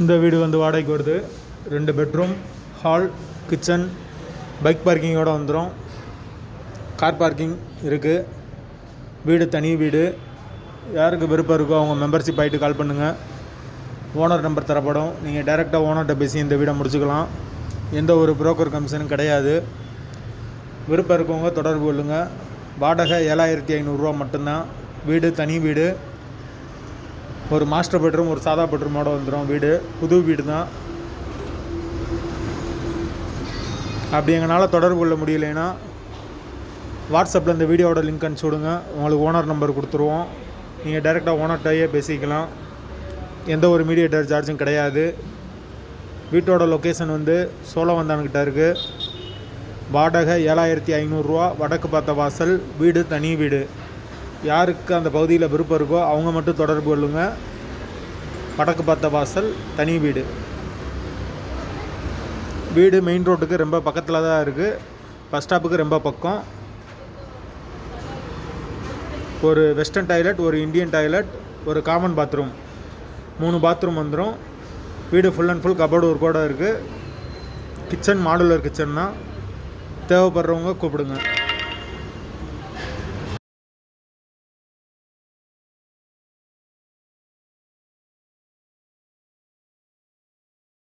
இந்த வீடு வந்து வாடகைக்கு வருது. 2 பெட்ரூம், ஹால், கிச்சன், பைக் பார்க்கிங்கோடு வந்துடும். கார் பார்க்கிங் இருக்குது. வீடு தனி வீடு. யாருக்கு விருப்பம் இருக்கோ அவங்க மெம்பர்ஷிப் ஆகிட்டு கால் பண்ணுங்கள். ஓனர் நம்பர் தரப்படும். நீங்கள் டைரெக்டாக ஓனர்கிட்ட பேசி இந்த வீடை முடிச்சுக்கலாம். எந்த ஒரு புரோக்கர் கமிஷனும் கிடையாது. விருப்பம் இருக்கவங்க தொடர்பு கொள்ளுங்கள். வாடகை 7500 மட்டும்தான். வீடு தனி வீடு. ஒரு மாஸ்டர் பெட்ரூம், ஒரு சாதா பெட்ரூமோடு வந்துடும். வீடு புது வீடு தான். அப்படி எங்களால் தொடர்பு கொள்ள முடியலைன்னா வாட்ஸ்அப்பில் இந்த வீடியோவோட லிங்க் அனுப்பிச்சி விடுங்க. உங்களுக்கு ஓனர் நம்பர் கொடுத்துருவோம். நீங்கள் டைரெக்டாக ஓனர்கிட்டயே பேசிக்கலாம். எந்த ஒரு மீடியேட்டர் சார்ஜும் கிடையாது. வீட்டோட லொக்கேஷன் வந்து சோழவந்தான்கிட்ட இருக்குது. வாடகை 7500. வடக்கு பார்த்த வாசல். வீடு தனி வீடு. யாருக்கு அந்த பகுதியில் விருப்பம் இருக்கோ அவங்க மட்டும் தொடர்பு கொள்ளுங்க. வடக்கு பார்த்த வாசல், தனி வீடு. வீடு மெயின் ரோட்டுக்கு ரொம்ப பக்கத்தில் தான் இருக்குது. பஸ் ஸ்டாப்புக்கு ரொம்ப பக்கம். ஒரு வெஸ்டர்ன் டாய்லெட், ஒரு இந்தியன் டாய்லெட், ஒரு காமன் பாத்ரூம், 3 பாத்ரூம் வந்துடும். வீடு ஃபுல் அண்ட் ஃபுல் கபோர்டு ஒர்க்கோடு இருக்குது. கிச்சன் மாடுலர் கிச்சன் தான். தேவைப்படுறவங்க கூப்பிடுங்க.